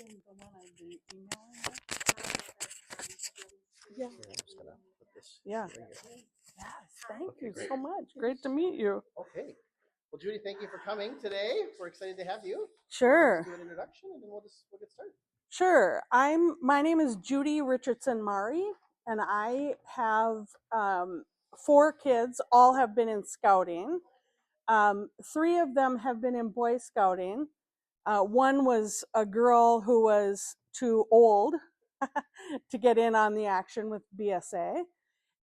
the one I've been emailing with? Yeah. Here, I'm just gonna put this Yeah. right here. Yes, thank Okay, you great. so much. Great to meet you. Okay. Well, Judy, thank you for coming today. We're excited to have you. Sure. Just do an introduction, and then we'll get started. Sure. My name is Judy Richardson-Mahre, and I have 4 kids. All have been in scouting. 3 of them have been in Boy Scouting. One was a girl who was too old to get in on the action with BSA.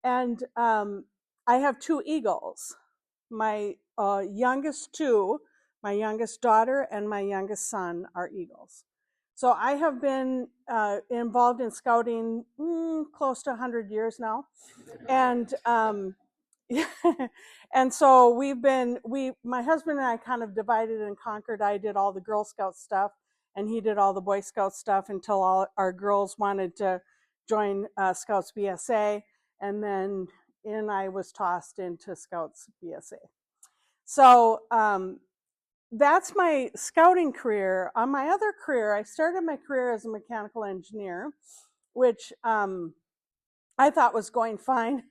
And I have 2 eagles. My youngest 2, my youngest daughter and my youngest son are eagles. So I have been involved in scouting close to 100 years now. And and so my husband and I kind of divided and conquered. I did all the Girl Scout stuff and he did all the Boy Scout stuff until all our girls wanted to join Scouts BSA. And then I was tossed into Scouts BSA. So that's my scouting career. On my other career, I started my career as a mechanical engineer, which I thought was going fine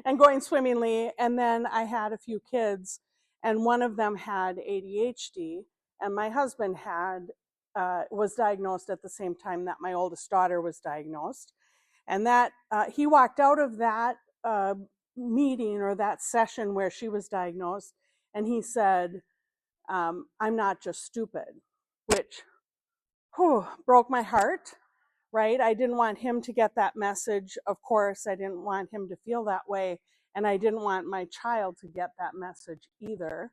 and going swimmingly. And then I had a few kids, and one of them had ADHD, and my husband was diagnosed at the same time that my oldest daughter was diagnosed. And that he walked out of that meeting or that session where she was diagnosed, and he said, I'm not just stupid, which broke my heart, right? I didn't want him to get that message. Of course, I didn't want him to feel that way, and I didn't want my child to get that message either.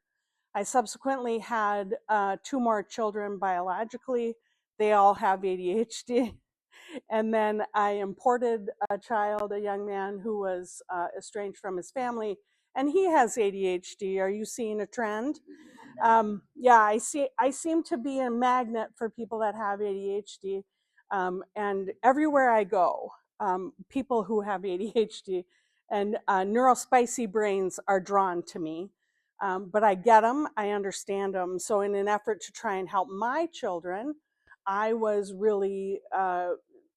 I subsequently had 2 more children biologically. They all have ADHD. And then I imported a young man who was estranged from his family, and he has ADHD. Are you seeing a trend? Yeah, I seem to be a magnet for people that have ADHD. And everywhere I go, people who have ADHD and neurospicy brains are drawn to me. But I get them, I understand them. So in an effort to try and help my children, I was really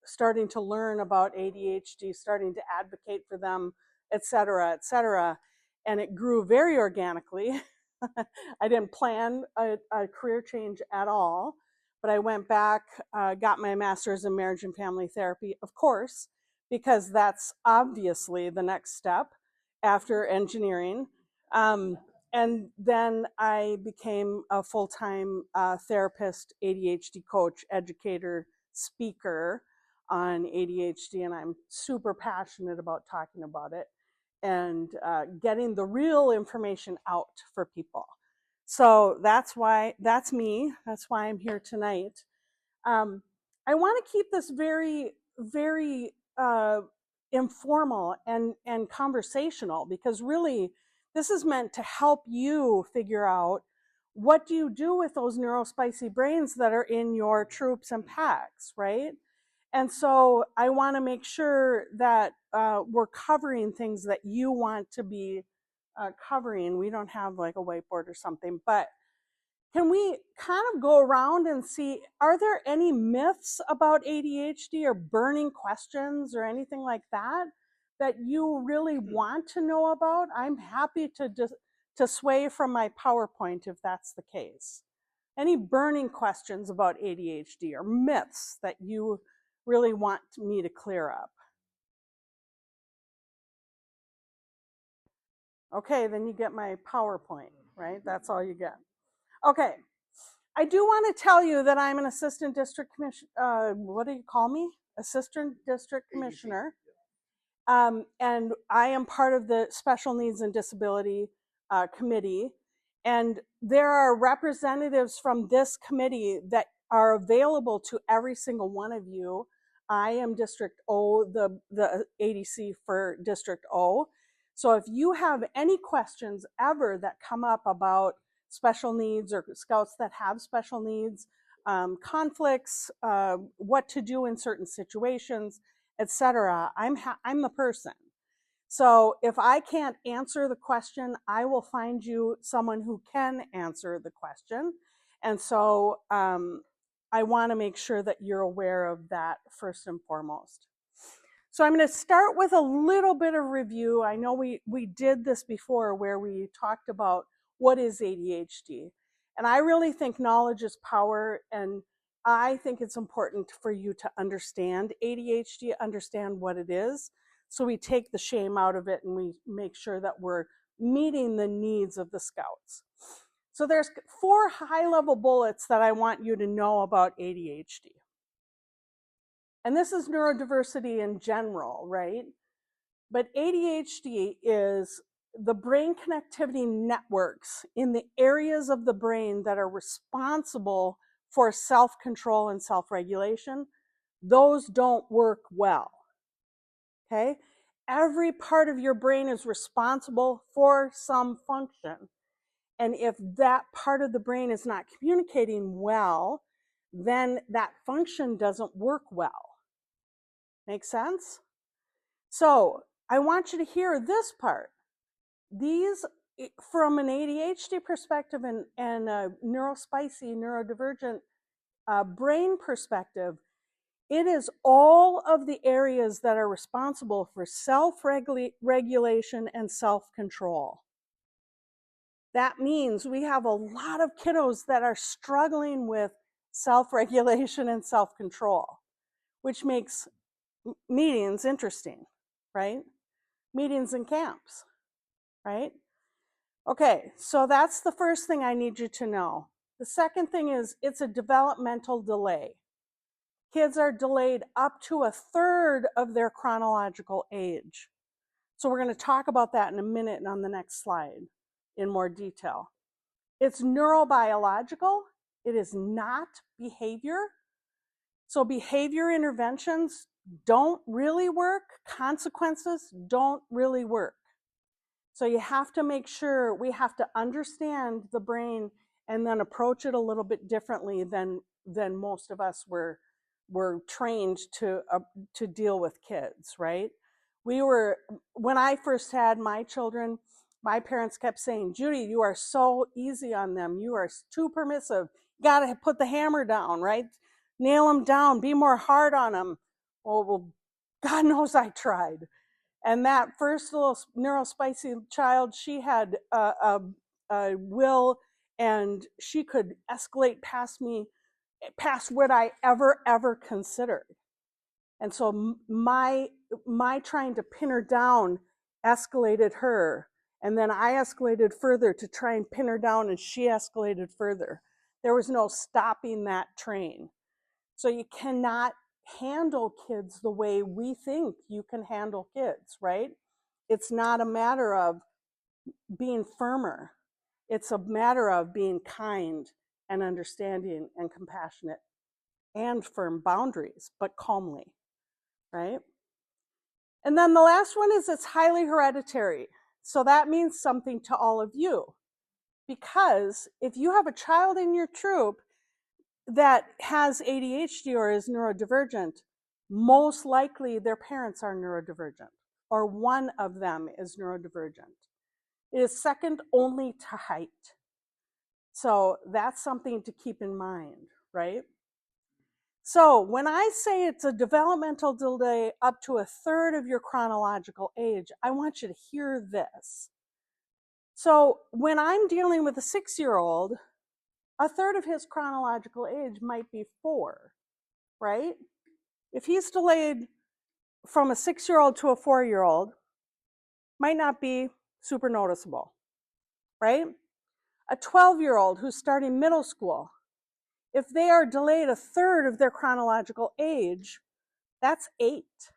starting to learn about ADHD, starting to advocate for them, et cetera, et cetera. And it grew very organically. I didn't plan a career change at all, but I went back, got my master's in marriage and family therapy, of course, because that's obviously the next step after engineering. And then I became a full-time therapist, ADHD coach, educator, speaker on ADHD, and I'm super passionate about talking about it and getting the real information out for people. So that's me. That's why I'm here tonight. I want to keep this very, very informal and conversational, because really this is meant to help you figure out what do you do with those neurospicy brains that are in your troops and packs, right? And so I want to make sure that we're covering things that you want to be covering. We don't have like a whiteboard or something, but can we kind of go around and see, are there any myths about ADHD or burning questions or anything like that that you really want to know about? I'm happy to sway from my PowerPoint if that's the case. Any burning questions about ADHD or myths that you really want me to clear up? Okay, then you get my PowerPoint, right? That's all you get. Okay, I do want to tell you that I'm an assistant district commissioner. What do you call me? Assistant district commissioner. And I am part of the Special Needs and Disability Committee. And there are representatives from this committee that are available to every single one of you. I am District O, the ADC for District O. So if you have any questions ever that come up about special needs or scouts that have special needs, conflicts, what to do in certain situations, etc., I'm the person. So if I can't answer the question, I will find you someone who can answer the question. And so I I want to make sure that you're aware of that first and foremost. So I'm going to start with a little bit of review. I know we did this before where we talked about what is ADHD. And I really think knowledge is power, and I think it's important for you to understand ADHD, understand what it is, so we take the shame out of it and we make sure that we're meeting the needs of the Scouts. So there's 4 high-level bullets that I want you to know about ADHD. And this is neurodiversity in general, right? But ADHD is the brain connectivity networks in the areas of the brain that are responsible for self-control and self-regulation. Those don't work well, okay? Every part of your brain is responsible for some function. And if that part of the brain is not communicating well, then that function doesn't work well. Make sense? So I want you to hear this part. These, from an ADHD perspective and a Neurospicy, Neurodivergent brain perspective, it is all of the areas that are responsible for self-regulation and self-control. That means we have a lot of kiddos that are struggling with self-regulation and self-control, which makes meetings interesting, right? Meetings and camps, right? Okay, so that's the first thing I need you to know. The second thing is it's a developmental delay. Kids are delayed up to 1/3 of their chronological age. So we're going to talk about that in a minute and on the next slide in more detail. It's neurobiological. It is not behavior. So behavior interventions don't really work. Consequences don't really work. So you have to make sure, we have to understand the brain and then approach it a little bit differently than most of us were trained to deal with kids, right? When I first had my children, my parents kept saying, Judy, you are so easy on them. You are too permissive. You got to put the hammer down, right? Nail them down. Be more hard on them. Well, God knows I tried. And that first little Neurospicy child, she had a will, and she could escalate past what I ever considered. And so my trying to pin her down escalated her. And then I escalated further to try and pin her down, and she escalated further. There was no stopping that train. So you cannot handle kids the way we think you can handle kids, right? It's not a matter of being firmer. It's a matter of being kind and understanding and compassionate and firm boundaries, but calmly, right? And then the last one is it's highly hereditary. So that means something to all of you. Because if you have a child in your troop that has ADHD or is neurodivergent, most likely their parents are neurodivergent, or one of them is neurodivergent. It is second only to height. So that's something to keep in mind, right? So when I say it's a developmental delay up to 1/3 of your chronological age, I want you to hear this. So when I'm dealing with a 6-year-old, 1/3 of his chronological age might be 4, right? If he's delayed from a 6-year-old to a 4-year-old, might not be super noticeable, right? A 12-year-old who's starting middle school, if they are delayed 1/3 of their chronological age, that's 8,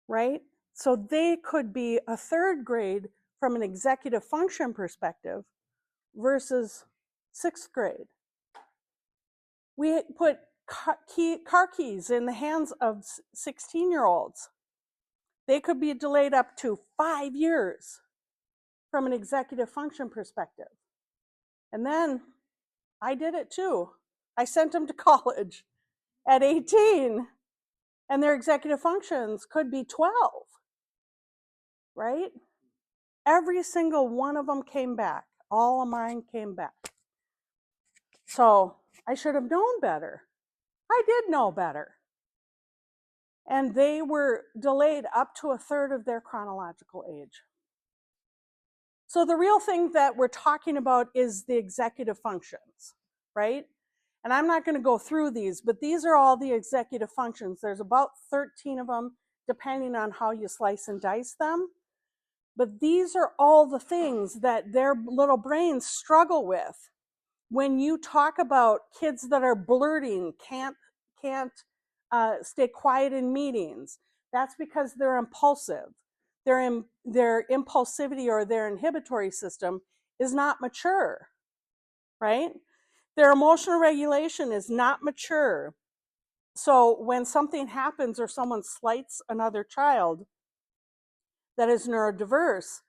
right? So they could be a 3rd grade from an executive function perspective versus 6th grade. We put car keys in the hands of 16-year-olds. They could be delayed up to 5 years from an executive function perspective. And then I did it too. I sent them to college at 18, and their executive functions could be 12, right? Every single one of them came back. All of mine came back. So I should have known better. I did know better. And they were delayed up to a third of their chronological age. So the real thing that we're talking about is the executive functions, right? And I'm not going to go through these, but these are all the executive functions. There's about 13 of them, depending on how you slice and dice them. But these are all the things that their little brains struggle with. When you talk about kids that are blurting, can't stay quiet in meetings, that's because they're impulsive. Their impulsivity or their inhibitory system is not mature, right? Their emotional regulation is not mature. So when something happens or someone slights another child that is neurodiverse,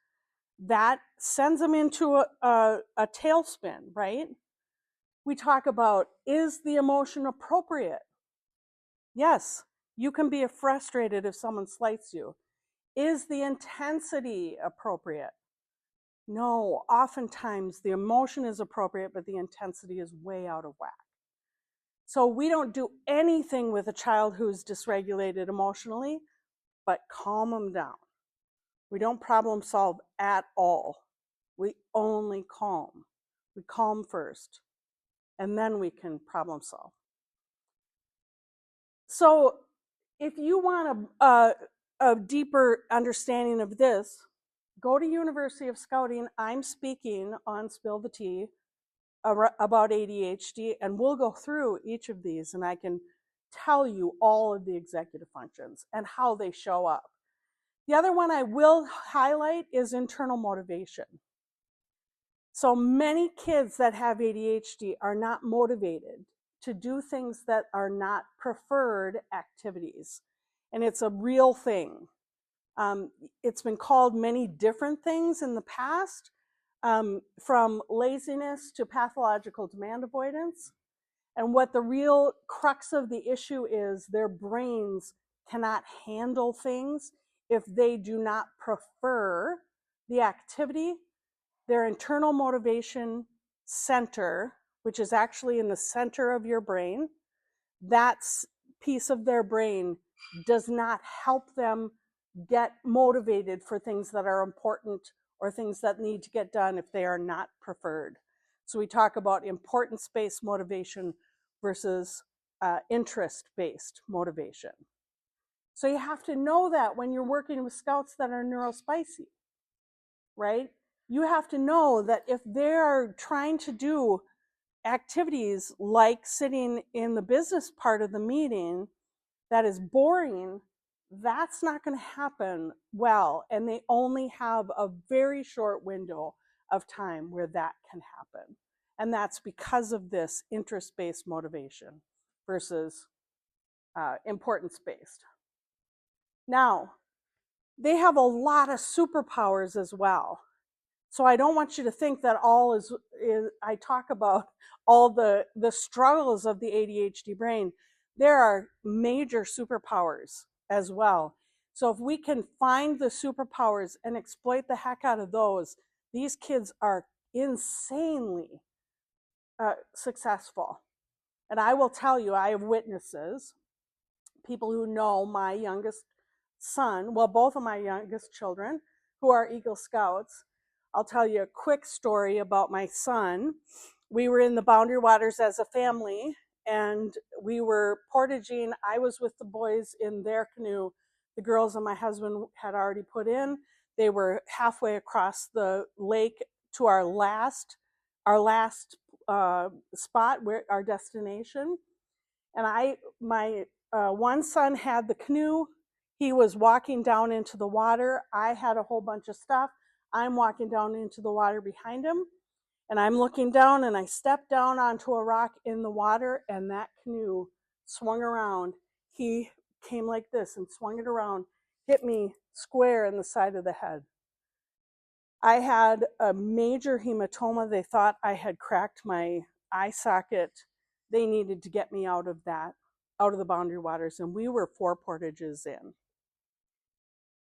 that sends them into a tailspin, right? We talk about, is the emotion appropriate? Yes, you can be frustrated if someone slights you. Is the intensity appropriate? No, oftentimes the emotion is appropriate, but the intensity is way out of whack. So we don't do anything with a child who's dysregulated emotionally, but calm them down. We don't problem solve at all. We only calm. We calm first, and then we can problem solve. So if you want a deeper understanding of this, go to University of Scouting. I'm speaking on Spill the Tea about ADHD, and we'll go through each of these, and I can tell you all of the executive functions and how they show up. The other one I will highlight is internal motivation. So many kids that have ADHD are not motivated to do things that are not preferred activities. And it's a real thing. It's been called many different things in the past, from laziness to pathological demand avoidance. And what the real crux of the issue is, their brains cannot handle things if they do not prefer the activity. Their internal motivation center, which is actually in the center of your brain, that piece of their brain does not help them get motivated for things that are important or things that need to get done if they are not preferred. So we talk about importance-based motivation versus interest-based motivation. So you have to know that when you're working with scouts that are neurospicy, right? You have to know that if they're trying to do activities like sitting in the business part of the meeting that is boring, that's not going to happen well. And they only have a very short window of time where that can happen. And that's because of this interest-based motivation versus importance-based. Now, they have a lot of superpowers as well. So I don't want you to think that all is I talk about all the struggles of the ADHD brain. There are major superpowers as well. So if we can find the superpowers and exploit the heck out of those, these kids are insanely successful. And I will tell you, I have witnesses, people who know my youngest son, well, both of my youngest children, who are Eagle Scouts. I'll tell you a quick story about my son. We were in the Boundary Waters as a family, and we were portaging. I was with the boys in their canoe. The girls and my husband had already put in. They were halfway across the lake to our last spot, where our destination. And my one son had the canoe. He was walking down into the water. I had a whole bunch of stuff. I'm walking down into the water behind him, and I'm looking down, and I stepped down onto a rock in the water, and that canoe swung around. He came like this and swung it around, hit me square in the side of the head. I had a major hematoma. They thought I had cracked my eye socket. They needed to get me out of the Boundary Waters, and we were 4 portages in.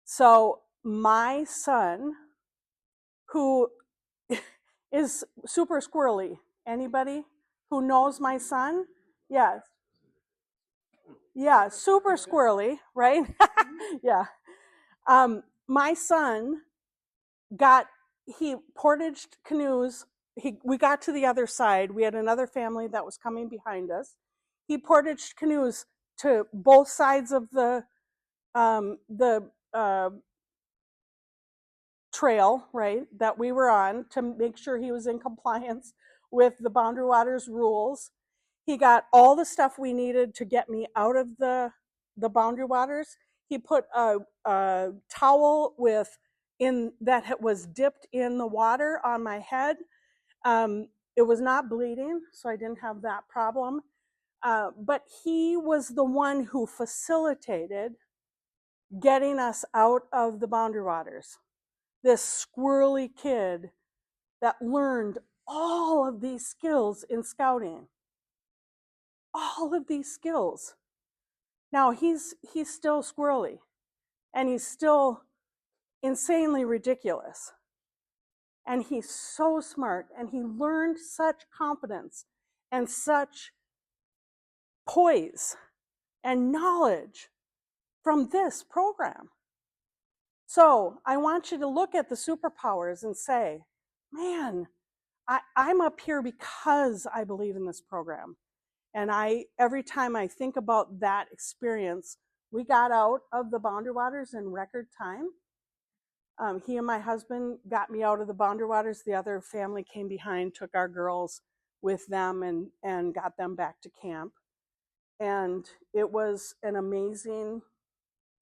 So my son, who is super squirrely, anybody? who knows my son? Yes. Yeah, super squirrely, right? Yeah. My son he portaged canoes. We got to the other side. We had another family that was coming behind us. He portaged canoes to both sides of the trail, right, that we were on to make sure he was in compliance with the Boundary Waters rules. He got all the stuff we needed to get me out of the Boundary Waters. He put a towel that was dipped in the water on my head. It was not bleeding, so I didn't have that problem. But he was the one who facilitated getting us out of the Boundary Waters. This squirrely kid that learned all of these skills in scouting. All of these skills. Now he's still squirrely, and he's still insanely ridiculous. And he's so smart, and he learned such confidence and such poise and knowledge from this program. So I want you to look at the superpowers and say, man, I'm up here because I believe in this program. And every time I think about that experience, we got out of the Boundary Waters in record time. He and my husband got me out of the Boundary Waters. The other family came behind, took our girls with them, and got them back to camp. And it was an amazing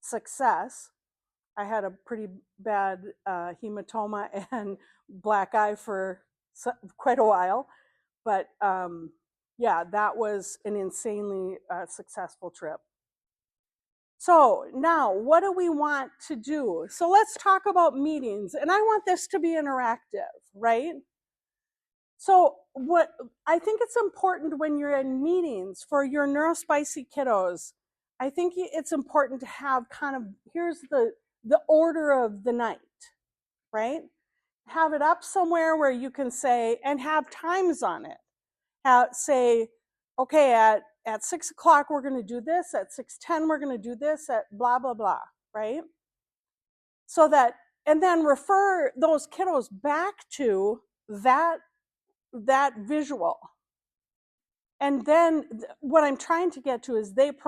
success. I had a pretty bad hematoma and black eye for quite a while. But yeah, that was an insanely successful trip. So now, what do we want to do? So let's talk about meetings. And I want this to be interactive, right? So what I think it's important when you're in meetings for your Neurospicy kiddos, I think it's important to have kind of, here's the order of the night, right? Have it up somewhere where you can say, and have times on it. Say, okay, at 6 o'clock we're going to do this, at 6:10 we're going to do this, at blah, blah, blah, right? So that, and then refer those kiddos back to that visual. And then what I'm trying to get to is that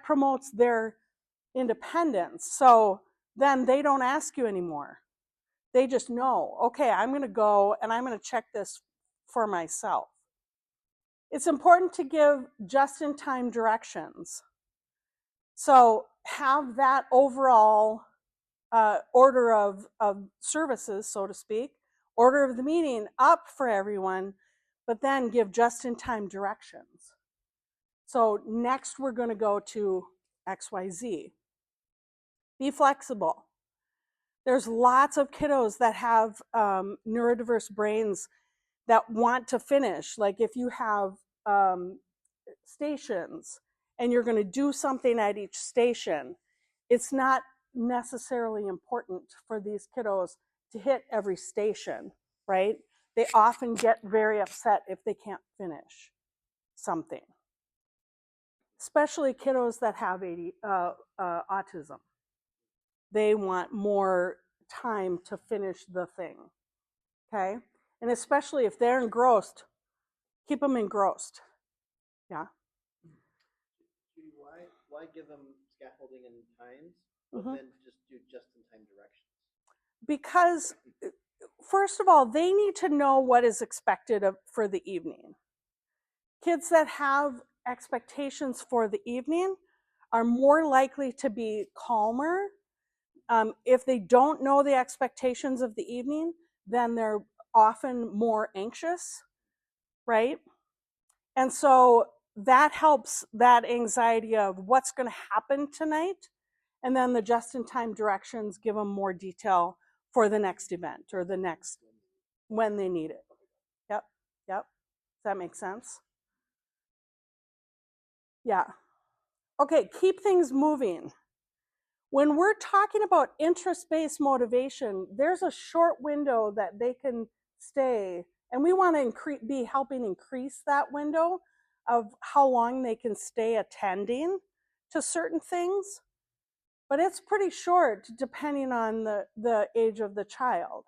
promotes their independence. So then they don't ask you anymore. They just know, okay, I'm going to go and I'm going to check this for myself. It's important to give just-in-time directions. So have that overall order of services, so to speak, order of the meeting up for everyone, but then give just-in-time directions. So next we're going to go to XYZ. Be flexible. There's lots of kiddos that have neurodiverse brains that want to finish. Like if you have stations and you're going to do something at each station, it's not necessarily important for these kiddos to hit every station, right? They often get very upset if they can't finish something, especially kiddos that have autism. They want more time to finish the thing, okay? And especially if they're engrossed, keep them engrossed. Yeah. Judy, why give them scaffolding and times, but then just do just-in-time directions? Because first of all, they need to know what is expected for the evening. Kids that have expectations for the evening are more likely to be calmer. If they don't know the expectations of the evening, then they're often more anxious, right? And so that helps that anxiety of what's going to happen tonight. And then the just-in-time directions give them more detail for the next event or the next, when they need it. Yep. Does that make sense? Yeah. Okay, keep things moving. When we're talking about interest-based motivation, there's a short window that they can stay And we want to be helping increase that window of how long they can stay attending to certain things. But it's pretty short depending on the age of the child.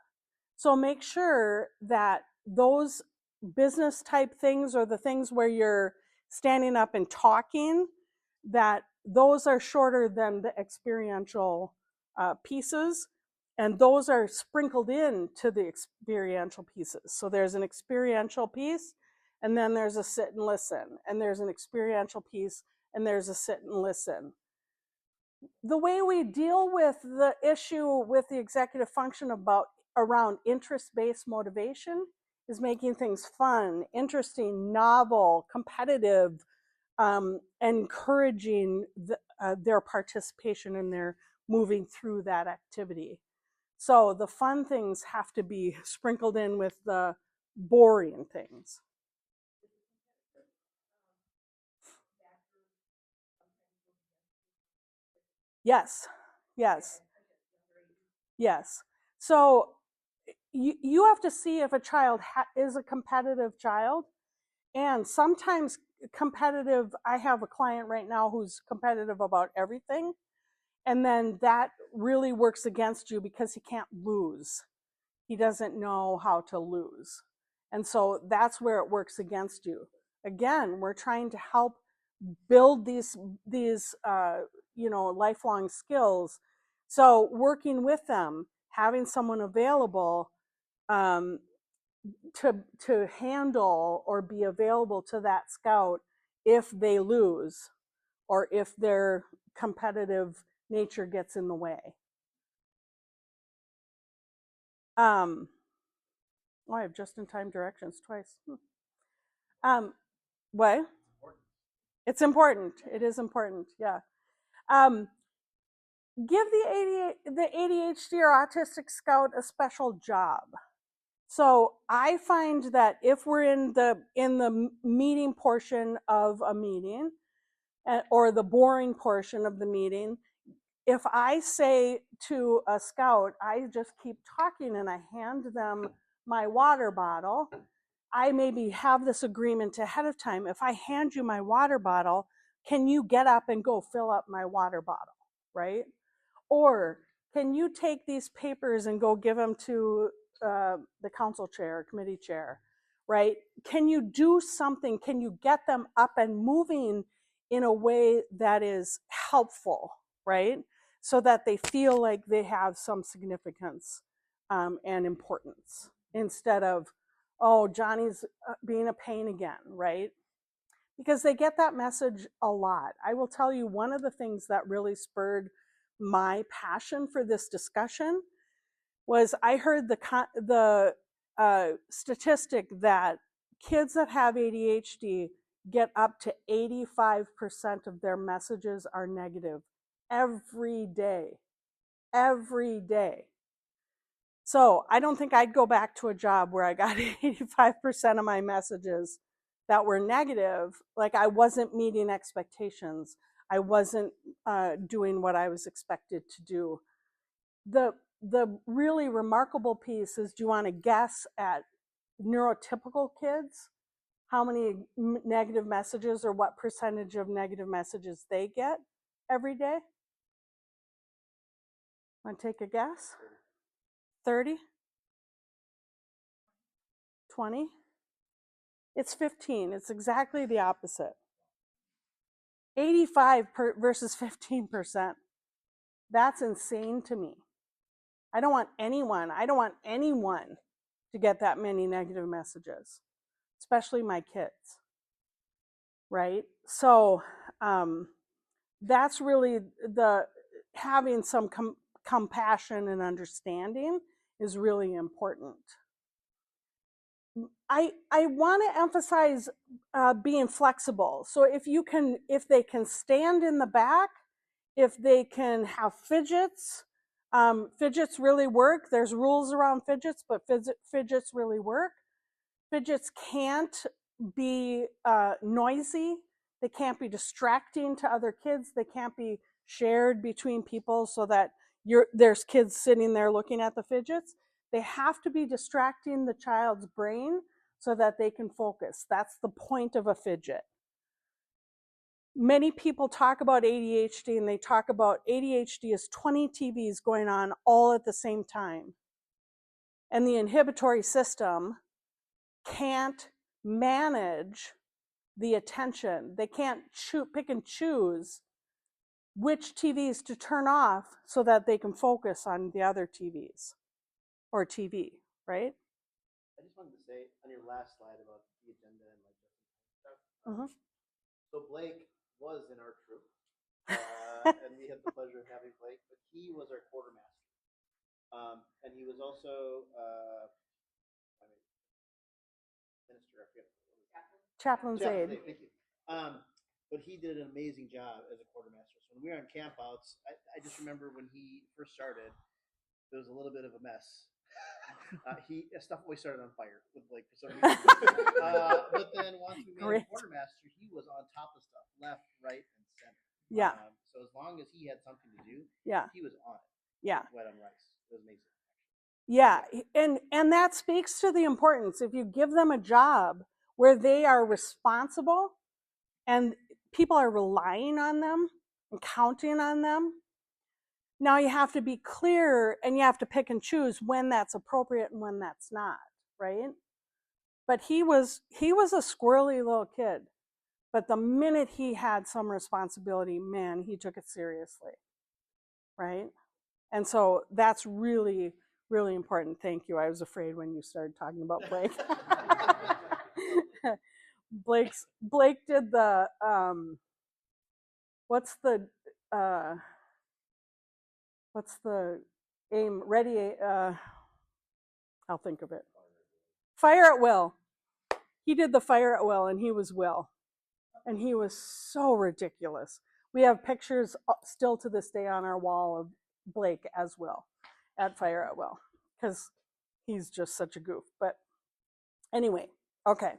So make sure that those business type things, or the things where you're standing up and talking, that those are shorter than the experiential pieces, and those are sprinkled in to the experiential pieces. So there's an experiential piece, and then there's a sit and listen, and there's an experiential piece, and there's a sit and listen. The way we deal with the issue with the executive function around interest-based motivation is making things fun, interesting, novel, competitive, encouraging their participation in their moving through that activity. So the fun things have to be sprinkled in with the boring things. Yes, yes, yes. So you have to see if a child is a competitive child. And sometimes competitive, I have a client right now who's competitive about everything. And then that really works against you because he can't lose. He doesn't know how to lose. And so that's where it works against you. Again, we're trying to help build these lifelong skills. So working with them, having someone available to handle or be available to that scout if they lose or if their competitive nature gets in the way. I have just-in-time directions twice. What? It's important. It is important, yeah. Give the ADHD or autistic scout a special job. So I find that if we're in the meeting portion of a meeting, or the boring portion of the meeting, if I say to a scout, I just keep talking and I hand them my water bottle, I maybe have this agreement ahead of time. If I hand you my water bottle, can you get up and go fill up my water bottle, right? Or can you take these papers and go give them to the council chair, committee chair, right? Can you do something? Can you get them up and moving in a way that is helpful, right? So that they feel like they have some significance and importance, instead of, oh, Johnny's being a pain again, right? Because they get that message a lot. I will tell you, one of the things that really spurred my passion for this discussion was I heard the statistic that kids that have ADHD get up to 85% of their messages are negative every day. Every day. So I don't think I'd go back to a job where I got 85% of my messages that were negative, like I wasn't meeting expectations. I wasn't doing what I was expected to do. The really remarkable piece is, do you want to guess at neurotypical kids, how many negative messages or what percentage of negative messages they get every day? Want to take a guess? 30? 20? It's 15. It's exactly the opposite. 85 versus 15%. That's insane to me. I don't want anyone to get that many negative messages, especially my kids, right? So that's really having some compassion and understanding is really important. I want to emphasize being flexible. So if they can stand in the back, if they can have fidgets, fidgets really work. There's rules around fidgets, but fidgets really work. Fidgets can't be noisy. They can't be distracting to other kids. They can't be shared between people so that there's kids sitting there looking at the fidgets. They have to be distracting the child's brain so that they can focus. That's the point of a fidget. Many people talk about ADHD, and they talk about ADHD as 20 TVs going on all at the same time. And the inhibitory system can't manage the attention. They can't pick and choose which TVs to turn off so that they can focus on the other TVs or TV, right? I just wanted to say on your last slide about the agenda and like stuff. So Blake was in our troop, and we had the pleasure of having Blake, but he was our quartermaster, and he was also minister. I forget. Chaplain's aide. Thank you. But he did an amazing job as a quartermaster. So when we were on campouts, I just remember when he first started, there was a little bit of a mess. Stuff always started on fire with Blake for some reason. But then once we made him quartermaster, he was on top of stuff, left, right, and center. Yeah. So as long as he had something to do, he was on it. Yeah. Wet on rice. It was amazing. Yeah, and that speaks to the importance. If you give them a job where they are responsible and people are relying on them and counting on them, now you have to be clear and you have to pick and choose when that's appropriate and when that's not, right? But he was a squirrely little kid. But the minute he had some responsibility, man, he took it seriously, right? And so that's really, really important. Thank you. I was afraid when you started talking about Blake. Blake did the what's the aim ready? I'll think of it. Fire at will. He did the fire at will, and he was Will, and he was so ridiculous. We have pictures still to this day on our wall of Blake as Will at Fire at Will, because he's just such a goof. But anyway, okay.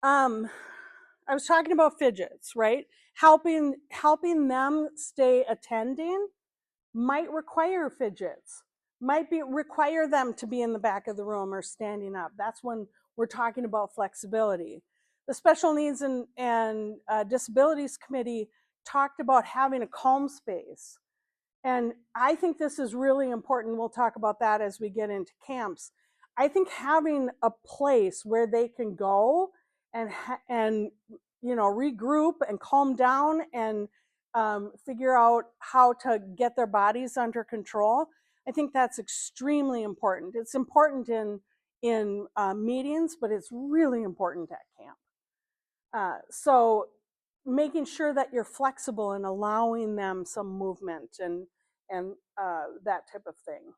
I was talking about fidgets, right? Helping them stay attending might require fidgets, might require them to be in the back of the room or standing up. That's when we're talking about flexibility. The Special Needs and Disabilities Committee talked about having a calm space. And I think this is really important. We'll talk about that as we get into camps. I think having a place where they can go and regroup and calm down and figure out how to get their bodies under control, I think that's extremely important. It's important in meetings, but it's really important at camp. So making sure that you're flexible and allowing them some movement and that type of thing.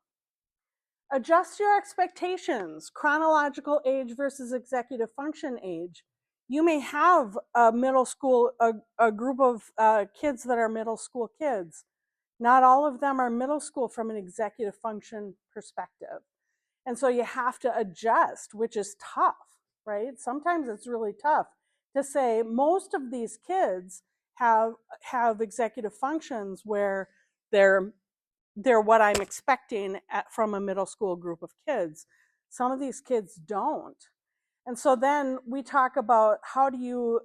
Adjust your expectations. Chronological age versus executive function age. You may have a middle school, a group of kids that are middle school kids. Not all of them are middle school from an executive function perspective. And so you have to adjust, which is tough, right? Sometimes it's really tough to say most of these kids have executive functions where they're what I'm expecting from a middle school group of kids. Some of these kids don't. And so then we talk about how do you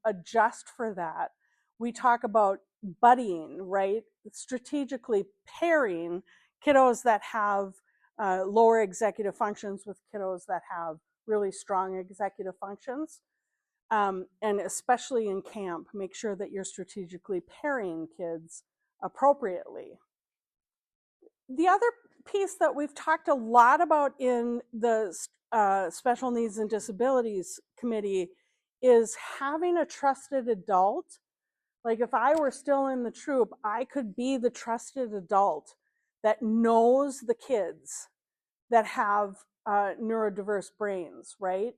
adjust for that? We talk about buddying, right? Strategically pairing kiddos that have lower executive functions with kiddos that have really strong executive functions. And especially in camp, make sure that you're strategically pairing kids appropriately. The other piece that we've talked a lot about in the Special Needs and Disabilities Committee is having a trusted adult. Like if I were still in the troop, I could be the trusted adult that knows the kids that have neurodiverse brains, right?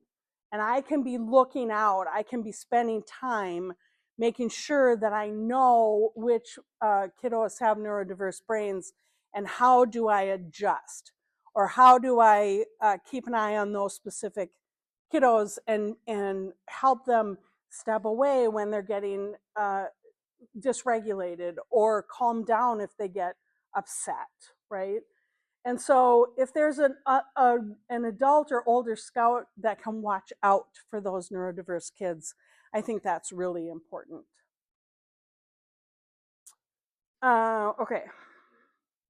And I can be looking out, I can be spending time making sure that I know which kiddos have neurodiverse brains and how do I adjust, or how do I keep an eye on those specific kiddos and help them step away when they're getting dysregulated, or calm down if they get upset, right? And so if there's an adult or older scout that can watch out for those neurodiverse kids, I think that's really important. Okay.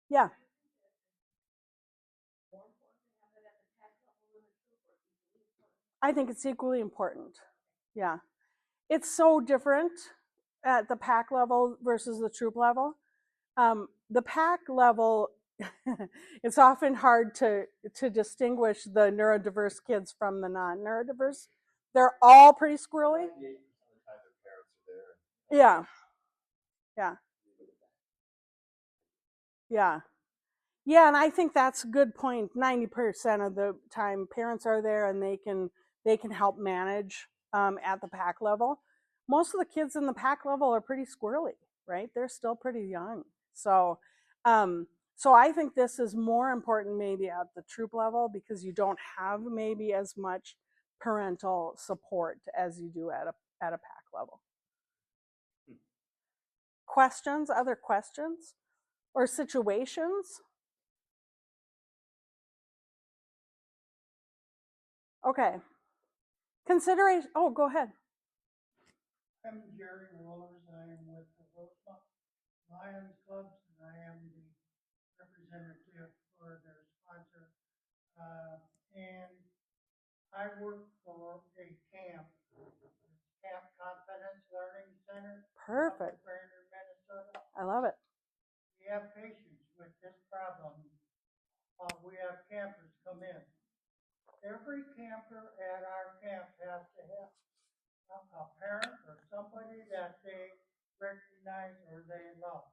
Yeah. I think it's equally important. Yeah. It's so different at the pack level versus the troop level. The pack level, it's often hard to distinguish the neurodiverse kids from the non-neurodiverse. They're all pretty squirrely. Yeah, yeah, yeah. Yeah, and I think that's a good point. 90% of the time, parents are there and they can help manage at the pack level. Most of the kids in the pack level are pretty squirrely, right? They're still pretty young. So, so I think this is more important maybe at the troop level because you don't have maybe as much parental support as you do at a pack level. Questions? Other questions or situations? Okay. Consideration. Oh, go ahead. I'm Jerry Rollers. I am with the Lions Clubs, and I am the representative for their sponsor. And I work for a camp, Camp Confidence Learning Center. Perfect. Brainerd, Minnesota. I love it. We have patients with this problem. We have campers come in. Every camper at our camp has to have a parent or somebody that they recognize or they love.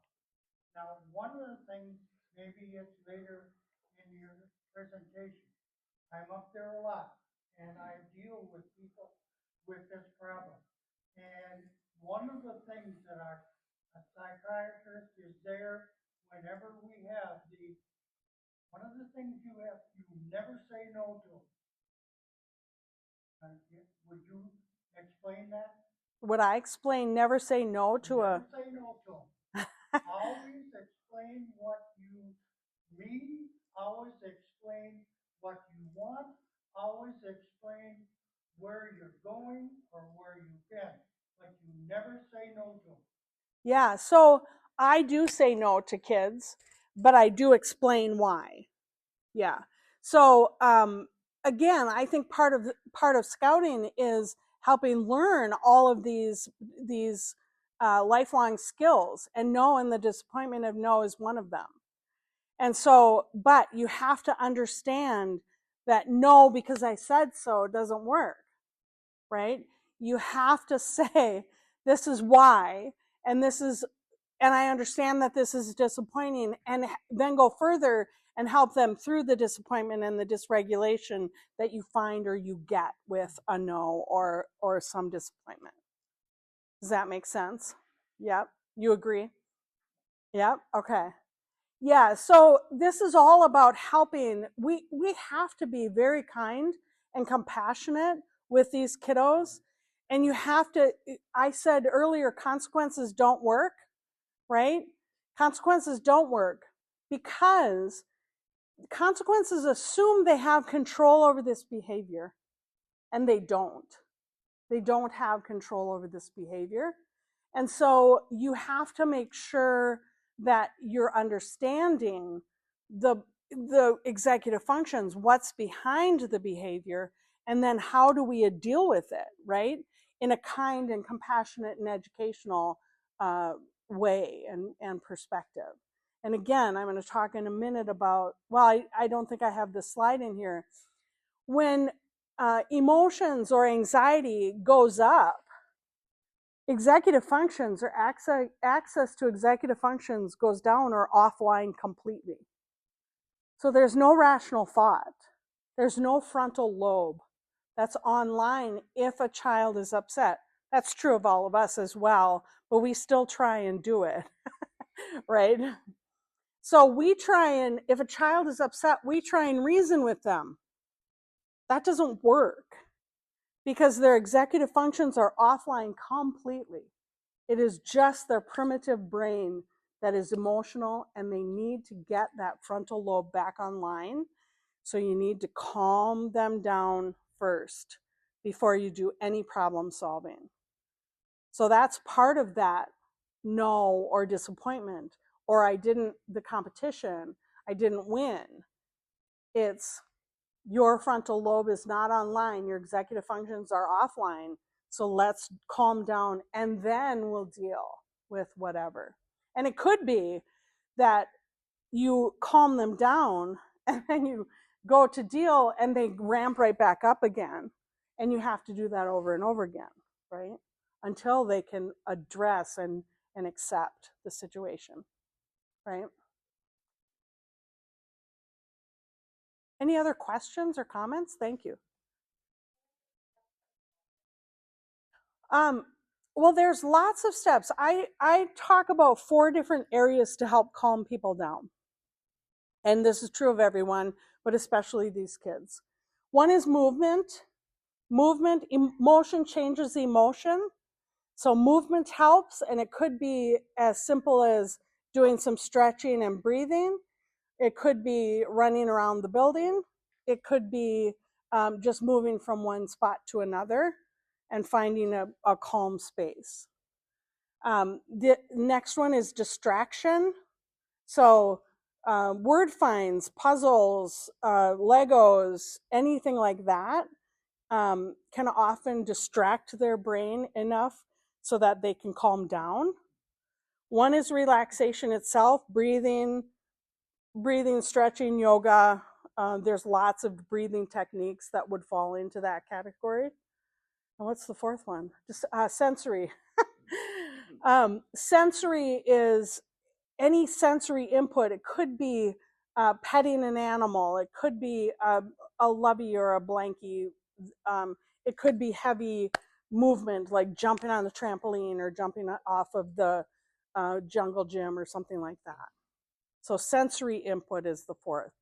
Now, one of the things, maybe it's later in your presentation, I'm up there a lot and I deal with people with this problem. And one of the things that a psychiatrist is there whenever we have one of the things you never say no to. Would you explain that? Would I explain never say no to never say no to them. Always explain what you mean. Always explain what you want. Always explain where you're going or where you've been. But you never say no to them. Yeah, so I do say no to kids, but I do explain why. Yeah. So again, I think part of scouting is helping learn all of these lifelong skills, and no and the disappointment of no is one of them. And so, but you have to understand that no, because I said so, doesn't work, right? You have to say, this is why, and I understand that this is disappointing, and then go further and help them through the disappointment and the dysregulation that you find or you get with a no or some disappointment. Does that make sense? Yep. You agree? Yep. Okay. Yeah, so this is all about helping. We have to be very kind and compassionate with these kiddos. And you have to, I said earlier, consequences don't work, right? Consequences don't work because consequences assume they have control over this behavior, and they don't. They don't have control over this behavior. And so you have to make sure that you're understanding the executive functions, what's behind the behavior, and then how do we deal with it, right? In a kind and compassionate and educational way and perspective. And again, I'm going to talk in a minute about, well, I don't think I have this slide in here. When emotions or anxiety goes up, executive functions or access to executive functions goes down or offline completely. So there's no rational thought. There's no frontal lobe that's online if a child is upset. That's true of all of us as well, but we still try and do it, right? So we try and, if a child is upset, we try and reason with them. That doesn't work because their executive functions are offline completely. It is just their primitive brain that is emotional, and they need to get that frontal lobe back online. So you need to calm them down first before you do any problem solving. So that's part of that no or disappointment, or the competition, I didn't win. It's your frontal lobe is not online, your executive functions are offline. So let's calm down and then we'll deal with whatever. And it could be that you calm them down and then you go to deal and they ramp right back up again. And you have to do that over and over again, right? Until they can address and accept the situation, right? Any other questions or comments? Thank you. Well, there's lots of steps. I talk about 4 different areas to help calm people down. And this is true of everyone, but especially these kids. One is movement. Movement, emotion changes emotion. So movement helps, and it could be as simple as doing some stretching and breathing. It could be running around the building. It could be just moving from one spot to another and finding a calm space. The next one is distraction. So word finds, puzzles, Legos, anything like that can often distract their brain enough so that they can calm down. One is relaxation itself, breathing, stretching, yoga. There's lots of breathing techniques that would fall into that category. And what's the 4th one? Just sensory. Sensory is any sensory input. It could be petting an animal. It could be a lovey or a blankie. It could be heavy movement, like jumping on the trampoline or jumping off of the jungle gym or something like that. So sensory input is the 4th.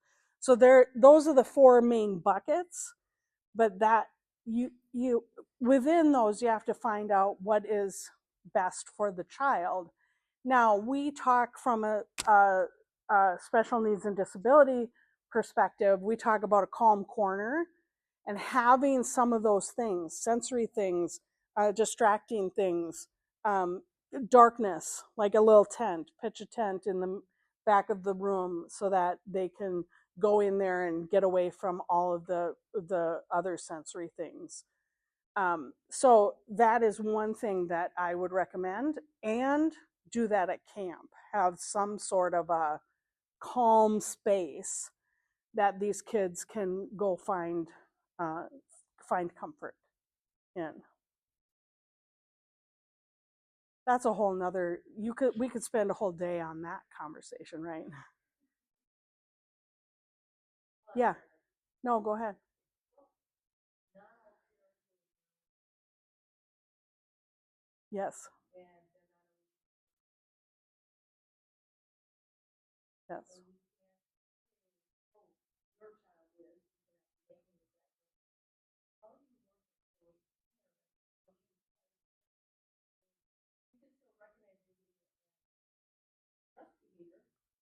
So those are the 4 main buckets, but that you within those you have to find out what is best for the child. Now we talk from a special needs and disability perspective. We talk about a calm corner and having some of those things, sensory things, distracting things, darkness, like a little tent, pitch a tent in the back of the room so that they can go in there and get away from all of the other sensory things. So that is one thing that I would recommend, and do that at camp. Have some sort of a calm space that these kids can go find comfort in. That's a whole nother, we could spend a whole day on that conversation, right? Yeah. No, go ahead. Yes. Yes.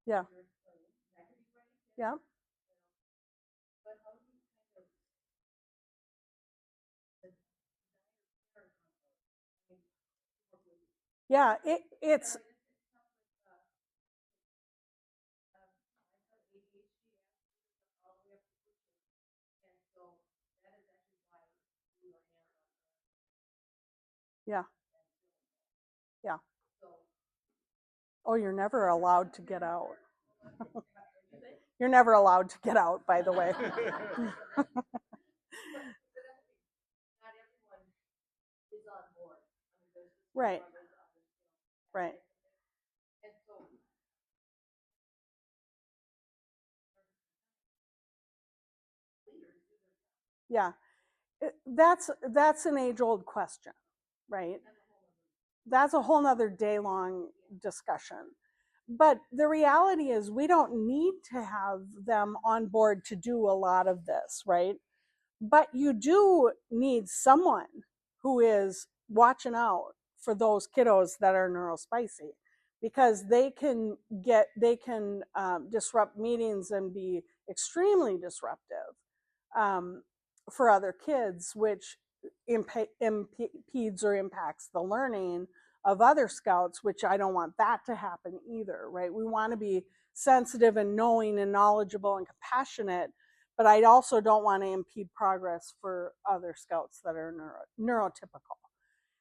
Yeah. Yeah. Yeah, it's yeah. Yeah. Oh, you're never allowed to get out. You're never allowed to get out, by the way. Right. Right. Yeah. That's an age-old question, right? That's a whole nother day-long discussion. But the reality is we don't need to have them on board to do a lot of this, right? But you do need someone who is watching out for those kiddos that are neurospicy, because they can disrupt meetings and be extremely disruptive for other kids, which impedes or impacts the learning of other scouts, which I don't want that to happen either, right? We want to be sensitive and knowing and knowledgeable and compassionate, but I also don't want to impede progress for other scouts that are neurotypical.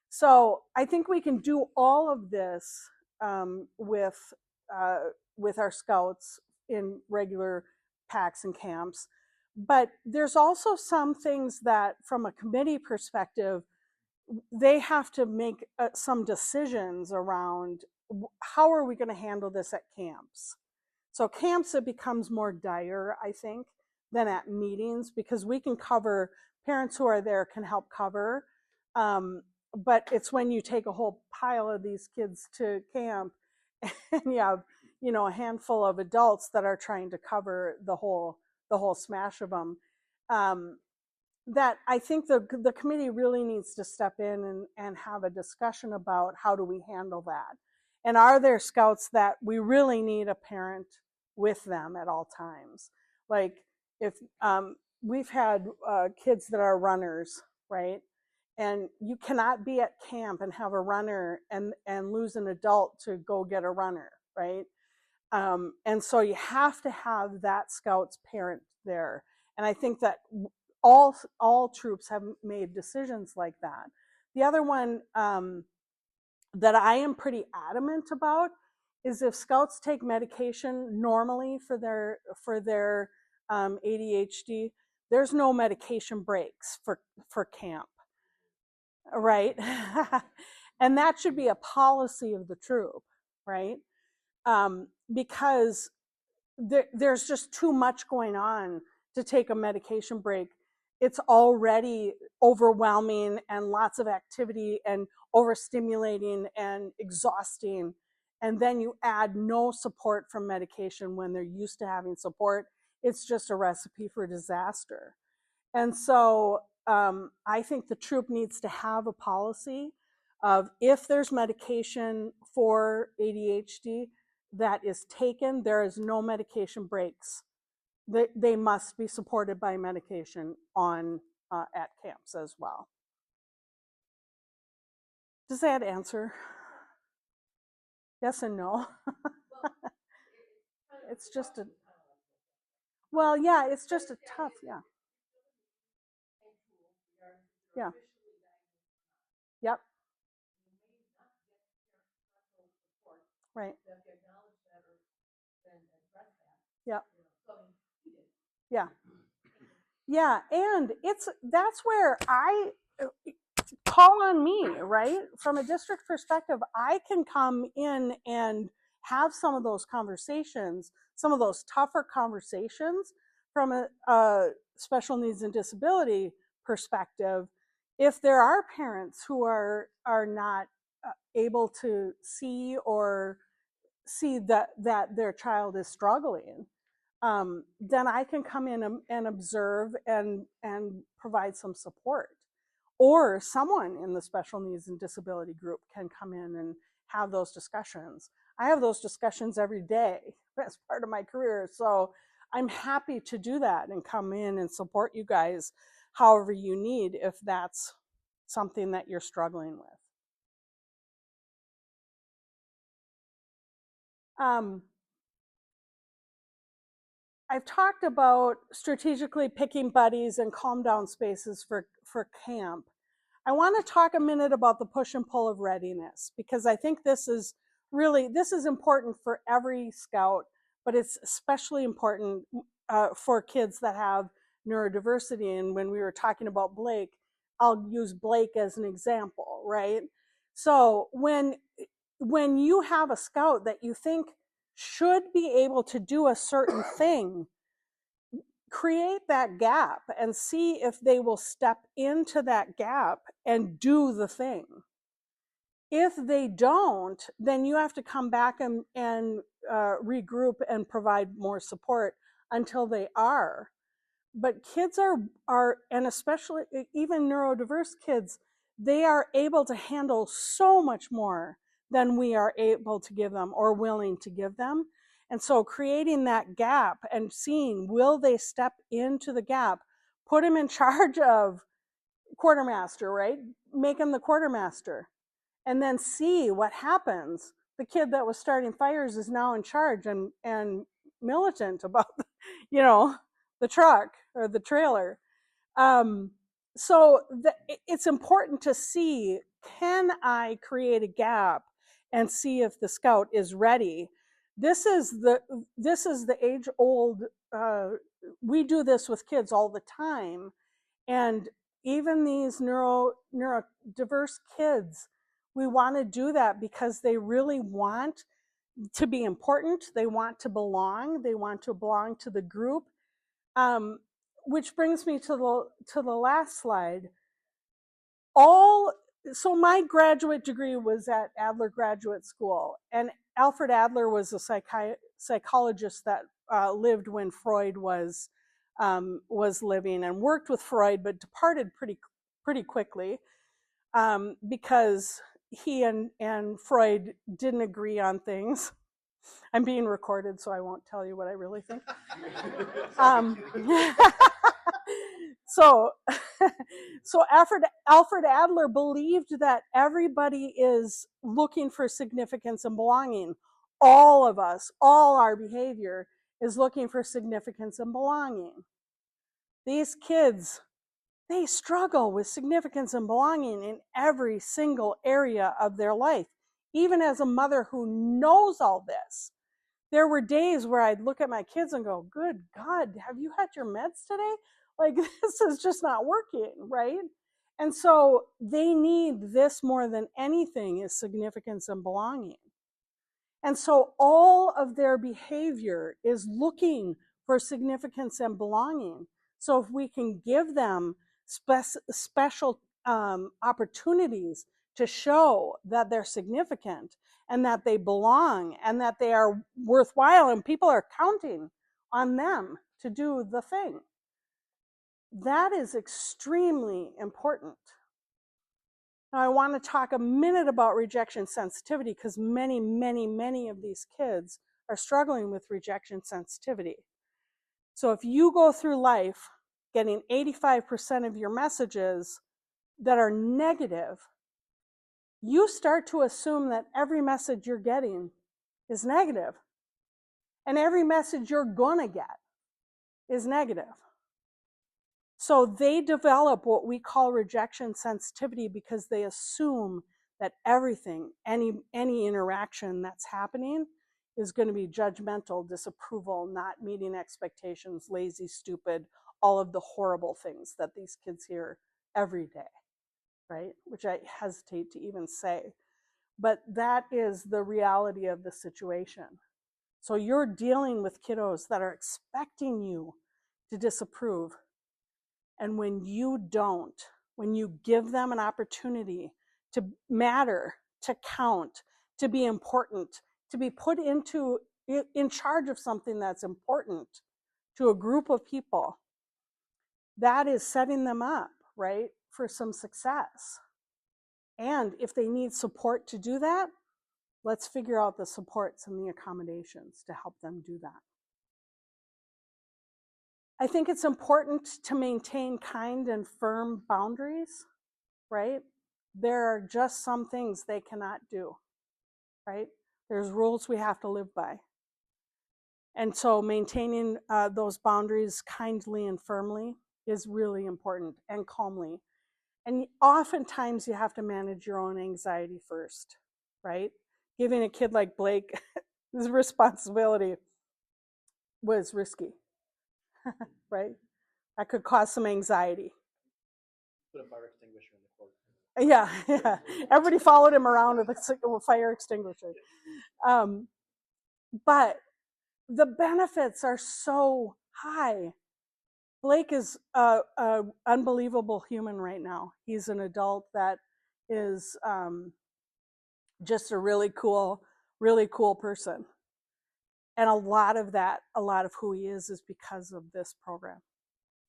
So I think we can do all of this with our scouts in regular packs and camps. But there's also some things that, from a committee perspective, they have to make some decisions around how are we going to handle this at camps. So camps, it becomes more dire, I think, than at meetings, because we can cover, parents who are there can help cover. But it's when you take a whole pile of these kids to camp and you have, a handful of adults that are trying to cover the whole smash of them, that I think the committee really needs to step in and have a discussion about how do we handle that. And are there scouts that we really need a parent with them at all times? Like if we've had kids that are runners, right? And you cannot be at camp and have a runner and lose an adult to go get a runner, right? And so you have to have that scout's parent there. And I think that all troops have made decisions like that. The other one that I am pretty adamant about is if scouts take medication normally for their ADHD, there's no medication breaks for camp, right? And that should be a policy of the troop, right? Because there's just too much going on to take a medication break. It's already overwhelming and lots of activity and overstimulating and exhausting. And then you add no support from medication when they're used to having support. It's just a recipe for disaster. And so I think the troop needs to have a policy of, if there's medication for ADHD that is taken, there is no medication breaks. They must be supported by medication at camps as well. Does that answer? Yes and no. It's just it's just a tough, yeah. Yeah. Yep. Right. Yep. Yeah. Yeah, and that's where I call on me, right? From a district perspective, I can come in and have some of those conversations, some of those tougher conversations from a special needs and disability perspective. If there are parents who are not able to see that their child is struggling, then I can come in and observe and provide some support. Or someone in the special needs and disability group can come in and have those discussions. I have those discussions every day as part of my career. So I'm happy to do that and come in and support you guys however you need, if that's something that you're struggling with. I've talked about strategically picking buddies and calm down spaces for camp. I want to talk a minute about the push and pull of readiness, because I think this is important for every scout, but it's especially important for kids that have neurodiversity. And when we were talking about Blake, I'll use Blake as an example, right? So when you have a scout that you think should be able to do a certain thing, create that gap and see if they will step into that gap and do the thing. If they don't, then you have to come back and regroup and provide more support until they are. But kids are, and especially even neurodiverse kids, they are able to handle so much more than we are able to give them or willing to give them. And so creating that gap and seeing, will they step into the gap, put them in charge of quartermaster, right? Make them the quartermaster, and then see what happens. The kid that was starting fires is now in charge and militant about, the truck or the trailer. So it's important to see, can I create a gap and see if the scout is ready? This is the age old, we do this with kids all the time. And even these neurodiverse kids, we want to do that because they really want to be important. They want to belong. They want to belong to the group. Which brings me to the last slide. So my graduate degree was at Adler Graduate School, and Alfred Adler was a psychologist that lived when Freud was living, and worked with Freud, but departed pretty quickly because he and Freud didn't agree on things. I'm being recorded, so I won't tell you what I really think. So Alfred Adler believed that everybody is looking for significance and belonging. All of us, all our behavior is looking for significance and belonging. These kids, they struggle with significance and belonging in every single area of their life. Even as a mother who knows all this, there were days where I'd look at my kids and go, good God, have you had your meds today? Like, this is just not working, right? And so they need this more than anything, is significance and belonging. And so all of their behavior is looking for significance and belonging. So if we can give them special opportunities to show that they're significant and that they belong and that they are worthwhile and people are counting on them to do the thing, that is extremely important. Now, I want to talk a minute about rejection sensitivity, because many, many, many of these kids are struggling with rejection sensitivity. So if you go through life getting 85% of your messages that are negative, you start to assume that every message you're getting is negative, and every message you're gonna get is negative. So they develop what we call rejection sensitivity, because they assume that everything, any interaction that's happening, is going to be judgmental, disapproval, not meeting expectations, lazy, stupid, all of the horrible things that these kids hear every day, right? Which I hesitate to even say. But that is the reality of the situation. So you're dealing with kiddos that are expecting you to disapprove. And when you don't, when you give them an opportunity to matter, to count, to be important, to be put in charge of something that's important to a group of people, that is setting them up, right, for some success. And if they need support to do that, let's figure out the supports and the accommodations to help them do that. I think it's important to maintain kind and firm boundaries, right? There are just some things they cannot do, right? There's rules we have to live by. And so maintaining those boundaries kindly and firmly is really important, and calmly. And oftentimes you have to manage your own anxiety first, right? Giving a kid like Blake his responsibility was risky, right? That could cause some anxiety. Put a fire extinguisher in the court. Yeah. Everybody followed him around with a fire extinguisher. But the benefits are so high. Blake is an unbelievable human right now. He's an adult that is just a really cool person. And a lot of who he is because of this program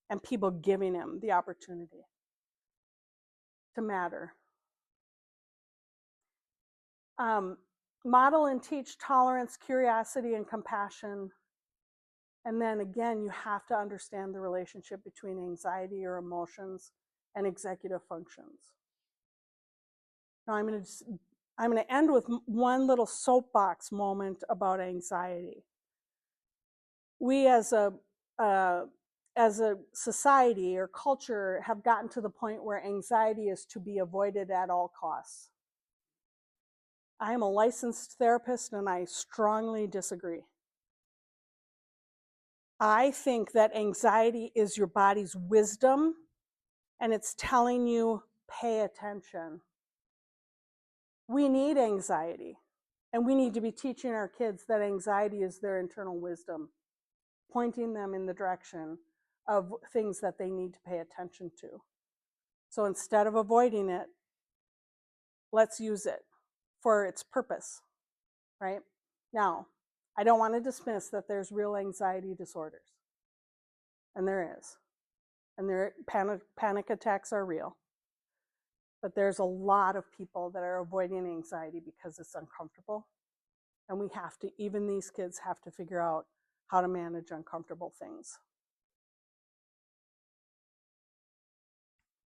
and people giving him the opportunity to matter. Model and teach tolerance, curiosity, and compassion. And then again, you have to understand the relationship between anxiety or emotions and executive functions. Now I'm going to end with one little soapbox moment about anxiety. We as a society or culture have gotten to the point where anxiety is to be avoided at all costs. I am a licensed therapist and I strongly disagree. I think that anxiety is your body's wisdom and it's telling you, pay attention. We need anxiety and we need to be teaching our kids that anxiety is their internal wisdom, pointing them in the direction of things that they need to pay attention to. So instead of avoiding it, let's use it for its purpose, right? Now, I don't want to dismiss that there's real anxiety disorders. And there is. And panic attacks are real. But there's a lot of people that are avoiding anxiety because it's uncomfortable. And we have to, even these kids have to figure out how to manage uncomfortable things.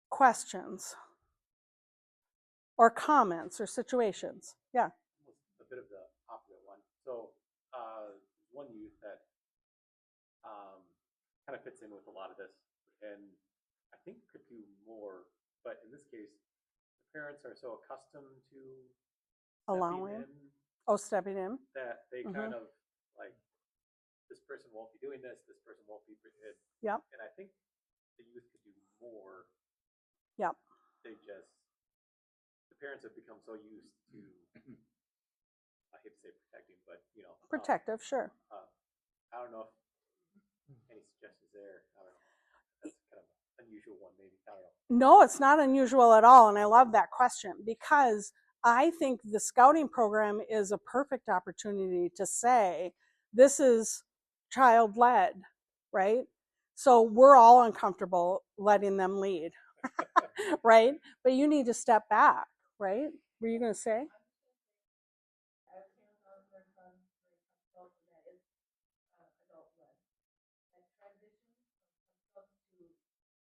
Questions or comments or situations? Yeah. A bit of the opposite one. So one youth that kind of fits in with a lot of this, and I think could do more, but in this case, the parents are so accustomed to stepping in that they kind of like, this person won't be doing this person won't be. Yep. And I think the youth could do more. Yep. The parents have become so used to, I hate to say protecting, but protective, sure. I don't know if any suggestions there. I don't know. That's kind of an unusual one, maybe. I don't know. No, it's not unusual at all, and I love that question because I think the scouting program is a perfect opportunity to say, this is child-led, right? So we're all uncomfortable letting them lead, right? But you need to step back, right? Were you going to say?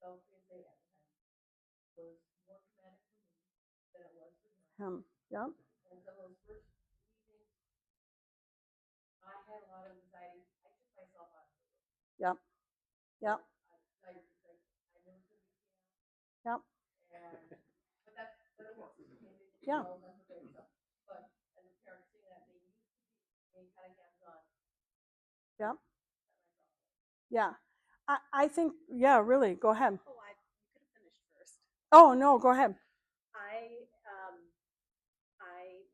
Was more traumatic for me than it was for him. Yep. And so those first meetings, I had a lot of anxiety. I took myself out of the room. Yep. Yep. I knew it was going to be Yep. But it worked. Yeah. But as a parent, seeing that they used to be kind of hands-on. Yep. Yeah. I think, yeah, really, go ahead. Oh, you could have finished first. Oh, no, go ahead. I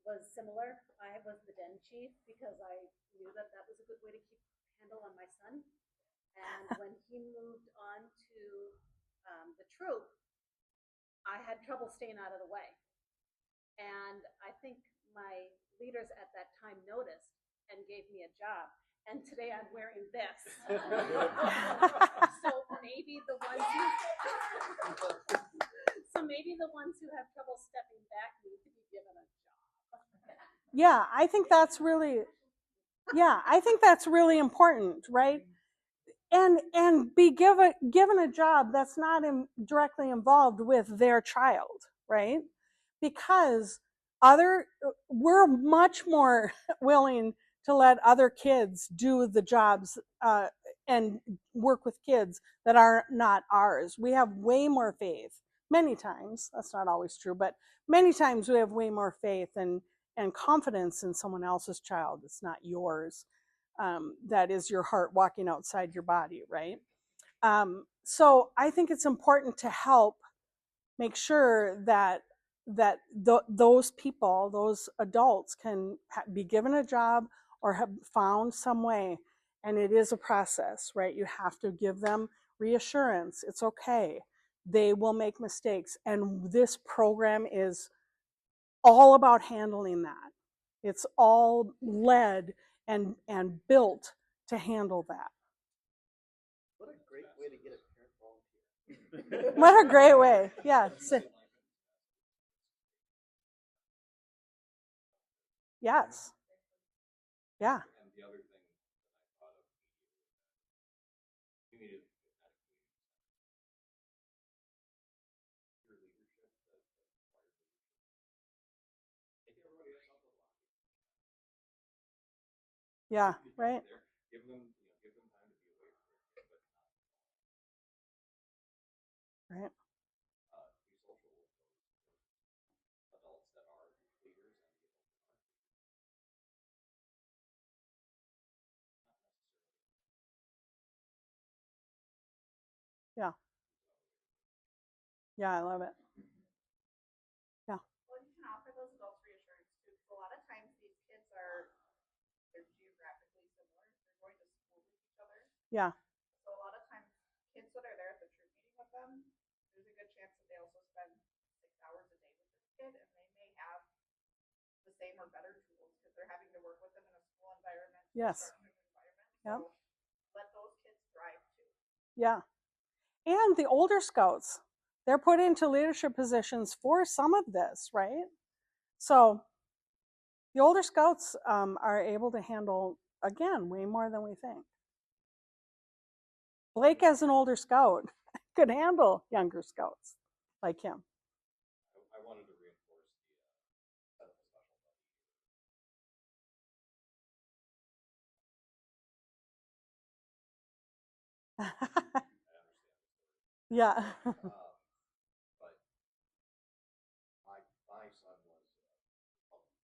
was similar. I was the den chief because I knew that was a good way to keep a handle on my son. And when he moved on to the troop, I had trouble staying out of the way. And I think my leaders at that time noticed and gave me a job. And today I'm wearing this. So maybe the ones who have trouble stepping back need to be given a job. Yeah, I think that's really important, right? And be given a job that's not directly involved with their child, right? Because we're much more willing to let other kids do the jobs and work with kids that are not ours. We have way more faith. Many times, that's not always true, but many times we have way more faith and confidence in someone else's child. It's not yours. That is your heart walking outside your body, right? So I think it's important to help make sure that those people, those adults, can be given a job or have found some way. And it is a process, right? You have to give them reassurance. It's okay. They will make mistakes. And this program is all about handling that. It's all led and built to handle that. What a great way to get a parent volunteer. What a great way. Yeah. Yes. Yeah. And the other thing that I thought of immediately was your leadership, the required leadership. Take everybody else out of the lobby. Yeah. Right. Give them, give them time to be away from their kid, but not Right. be social with those adults that are leaders and the adults that aren't leaders. Not necessarily. Yeah. Yeah, I love it. Yeah. Well, you can offer those adults reassurance too, because a lot of times these kids they're geographically similar. They're going to school with each other. Yeah. So a lot of times kids that are there at the troop meeting with them, there's a good chance that they also spend 6 hours a day with this kid, and they may have the same or better tools because they're having to work with them in a school environment, Yes. structured environment. Yep. So let those kids thrive too. Yeah. And the older scouts, they're put into leadership positions for some of this, right? So the older scouts are able to handle, again, way more than we think. Blake, as an older scout, could handle younger scouts like him. I wanted to reinforce the set of a special buddy. Yeah. But my son was public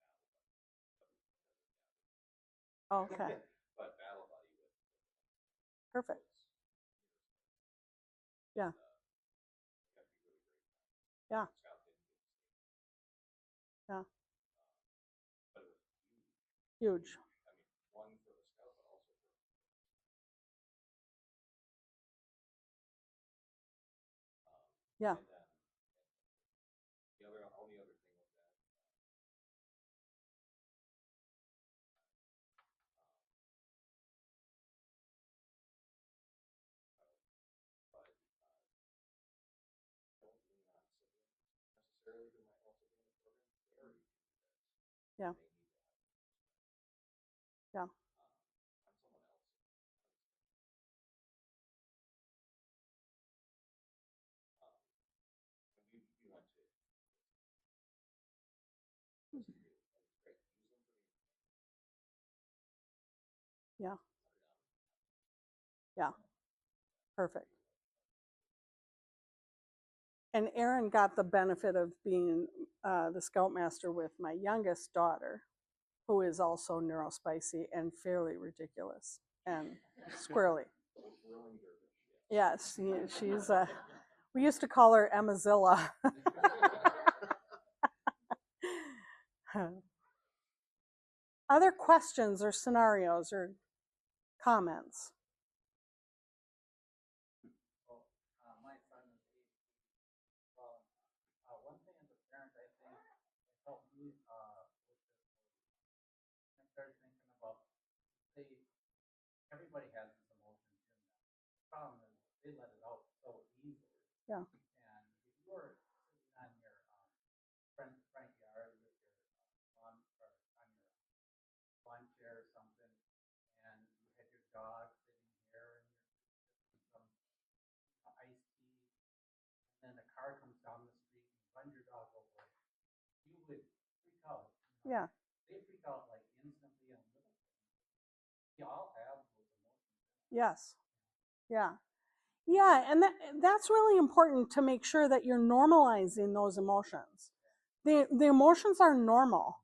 battle buddy. Okay. But battle buddy with Perfect. Yeah. Yeah. Yeah. But it was Huge. I mean, one for the scout, but also for Yeah. and then the only other thing was that but don't lean on siblings necessarily who might also be in the program. They already do this. Yeah. They need to have Yeah. on someone else. And we went to great. Use them for the Yeah. Yeah. Perfect. And Aaron got the benefit of being the scoutmaster with my youngest daughter, who is also neurospicy and fairly ridiculous and squirrely. Yes, she's we used to call her Emmazilla. Other questions or scenarios or comments? Well, my son is 8. Well, one thing as a parent, I think it helped me with this. I started thinking about, say, everybody has these emotions in them. The problem is they let it out so easily. Yeah. And if you were sitting on your front yard with your lawn or on your lawn chair or something, and you had your dog sitting here and you're some iced tea, and then a car comes down the street and you run your dog over, you would freak out. Yeah. They freak out like instantly on little things. We all have those emotions. Yes. Yeah. Yeah, and that's really important to make sure that you're normalizing those emotions. The emotions are normal,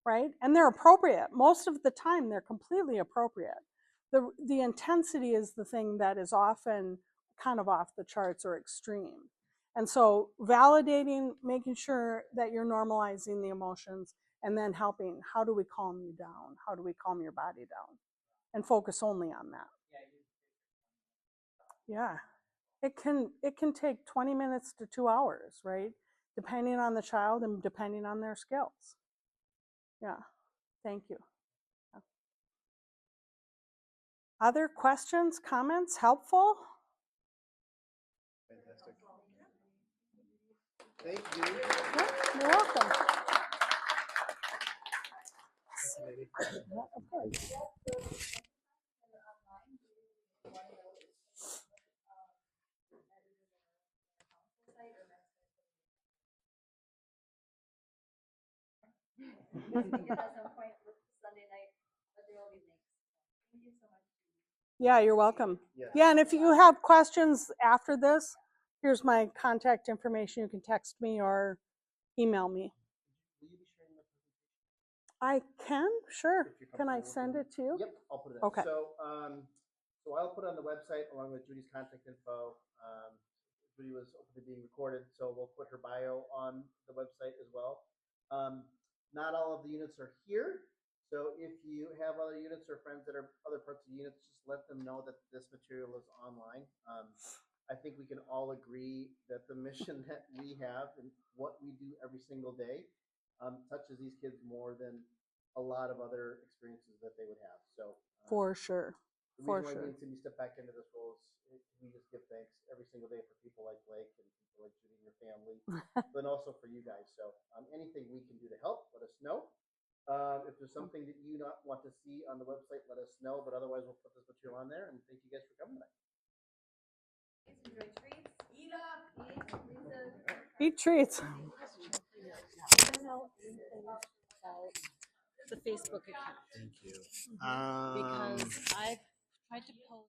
right? And they're appropriate. Most of the time they're completely appropriate. The intensity is the thing that is often kind of off the charts or extreme. And so validating, making sure that you're normalizing the emotions, and then helping, how do we calm you down? How do we calm your body down? And focus only on that. Yeah. It can take 20 minutes to 2 hours, right? Depending on the child and depending on their skills. Yeah. Thank you. Yeah. Other questions, comments, helpful? Fantastic. Thank you. Yeah, you're welcome. lady. Of course. At some point with Sunday night, but there will be links. Thank you so much. Yeah, you're welcome. Yes. Yeah, and if you have questions after this, here's my contact information. You can text me or email me. Will you be sharing the presentation? I can, sure. If you're Can I comfortable send with it to you? Yep, I'll put it in. Okay. So, so I'll put it on the website along with Judy's contact info. Judy was openly being recorded, so we'll put her bio on the website as well. Not all of the units are here, so if you have other units or friends that are other parts of the units, just let them know that this material is online. I think we can all agree that the mission that we have and what we do every single day touches these kids more than a lot of other experiences that they would have. So For sure. the For reason why sure. me and Cindy step back into this role is we just give thanks every single day for people like Blake and people like Judy and your family, but also for you guys. So anything we can do to help, let us know. If there's something that you not want to see on the website, let us know. But otherwise, we'll put this material on there. And thank you guys for coming tonight. Enjoy treats. Eat up. Eat treats. I don't know anything about the Facebook account. Thank you. Because I've tried to post